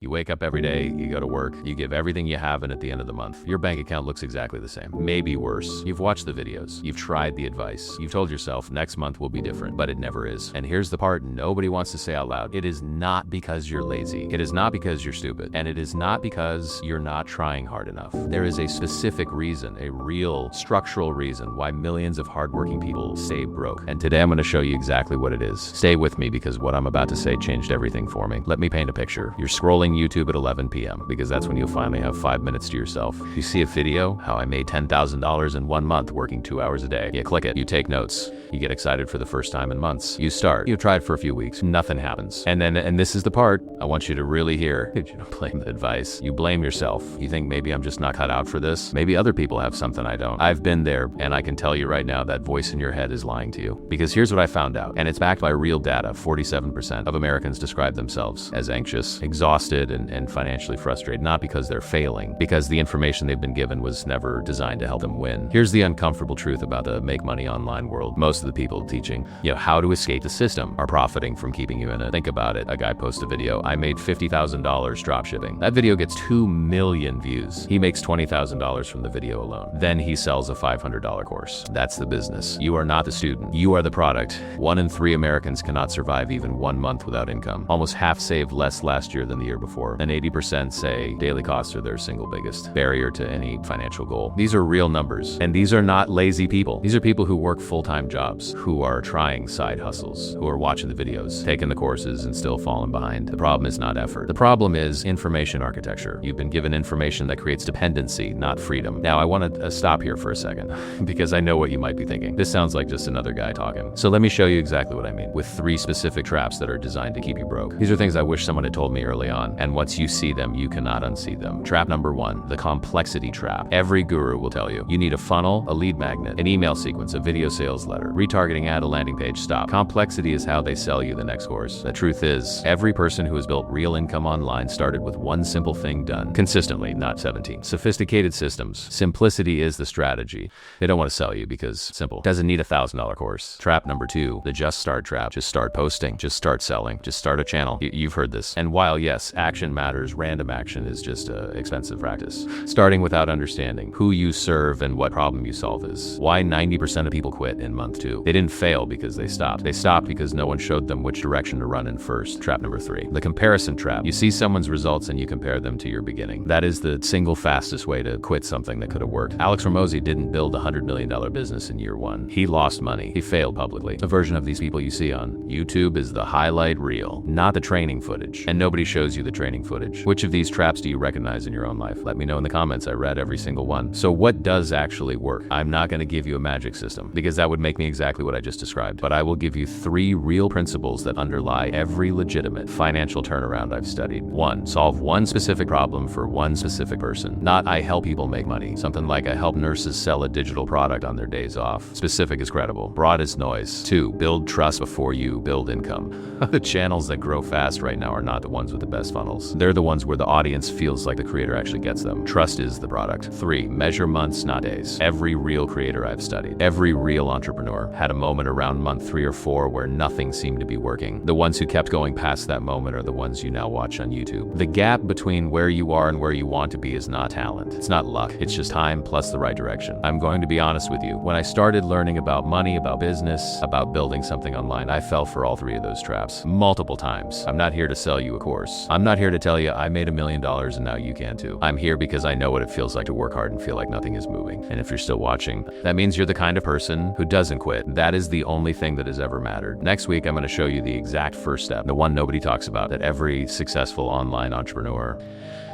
You wake up every day, you go to work, you give everything you have, and at the end of the month, your bank account looks exactly the same. Maybe worse. You've watched the videos. You've tried the advice. You've told yourself next month will be different, but it never is. And here's the part nobody wants to say out loud. It is not because you're lazy. It is not because you're stupid. And it is not because you're not trying hard enough. There is a specific reason, a real structural reason why millions of hardworking people stay broke. And today I'm going to show you exactly what it is. Stay with me because what I'm about to say changed everything for me. Let me paint a picture. You're scrolling YouTube at 11 p.m. because that's when you'll finally have 5 minutes to yourself. You see a video, how I made $10,000 in 1 month working 2 hours a day. You click it, you take notes, you get excited for the first time in months. You start, you try it for a few weeks, nothing happens. And this is the part I want you to really hear. You don't blame the advice, you blame yourself. You think maybe I'm just not cut out for this. Maybe other people have something I don't. I've been there, and I can tell you right now that voice in your head is lying to you. Because here's what I found out, and it's backed by real data. 47% of Americans describe themselves as anxious, exhausted, and financially frustrated, not because they're failing, because the information they've been given was never designed to help them win. Here's the uncomfortable truth about the make money online world. Most of the people teaching, how to escape the system are profiting from keeping you in it. Think about it. A guy posts a video, I made $50,000 drop shipping. That video gets 2 million views. He makes $20,000 from the video alone. Then he sells a $500 course. That's the business. You are not the student. You are the product. 1 in 3 Americans cannot survive even 1 month without income. Almost half saved less last year than the year before. And 80% say daily costs are their single biggest barrier to any financial goal. These are real numbers. And these are not lazy people. These are people who work full-time jobs, who are trying side hustles, who are watching the videos, taking the courses, and still falling behind. The problem is not effort. The problem is information architecture. You've been given information that creates dependency, not freedom. Now, I want to stop here for a second, because I know what you might be thinking. This sounds like just another guy talking. So let me show you exactly what I mean, with 3 specific traps that are designed to keep you broke. These are things I wish someone had told me early on, and once you see them, you cannot unsee them. Trap number 1, the complexity trap. Every guru will tell you need a funnel, a lead magnet, an email sequence, a video sales letter, retargeting ad, a landing page. Stop. Complexity is how they sell you the next course. The truth is, every person who has built real income online started with one simple thing done consistently, not 17. Sophisticated systems. Simplicity is the strategy. They don't want to sell you because simple. Doesn't need a $1,000 course. Trap number 2, the just start trap. Just start posting. Just start selling. Just start a channel. You've heard this. And while yes, action matters, random action is just an expensive practice. Starting without understanding who you serve and what problem you solve is why 90% of people quit in month 2. They didn't fail because they stopped. They stopped because no one showed them which direction to run in first. Trap number 3, the comparison trap. You see someone's results and you compare them to your beginning. That is the single fastest way to quit something that could have worked. Alex Ramosi didn't build a $100 million business in year 1. He lost money. He failed publicly. The version of these people you see on YouTube is the highlight reel, not the training footage. And nobody shows you the training footage. Which of these traps do you recognize in your own life? Let me know in the comments. I read every single one. So what does actually work? I'm not going to give you a magic system because that would make me exactly what I just described, but I will give you 3 real principles that underlie every legitimate financial turnaround I've studied. 1, solve one specific problem for one specific person. Not I help people make money. Something like I help nurses sell a digital product on their days off. Specific is credible. Broad is noise. 2, build trust before you build income. The channels that grow fast right now are not the ones with the best funnels. They're the ones where the audience feels like the creator actually gets them. Trust is the product. 3, measure months, not days. Every real creator I've studied, every real entrepreneur had a moment around month 3 or 4 where nothing seemed to be working. The ones who kept going past that moment are the ones you now watch on YouTube. The gap between where you are and where you want to be is not talent. It's not luck. It's just time plus the right direction. I'm going to be honest with you. When I started learning about money, about business, about building something online, I fell for all 3 of those traps multiple times. I'm not here to sell you a course. I'm not here to tell you I made $1 million and now you can too. I'm here because I know what it feels like to work hard and feel like nothing is moving. And if you're still watching, that means you're the kind of person who doesn't quit. That is the only thing that has ever mattered. Next week, I'm going to show you the exact first step, the one nobody talks about, that every successful online entrepreneur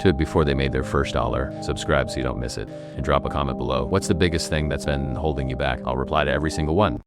took before they made their first dollar. Subscribe so you don't miss it, and drop a comment below. What's the biggest thing that's been holding you back? I'll reply to every single one.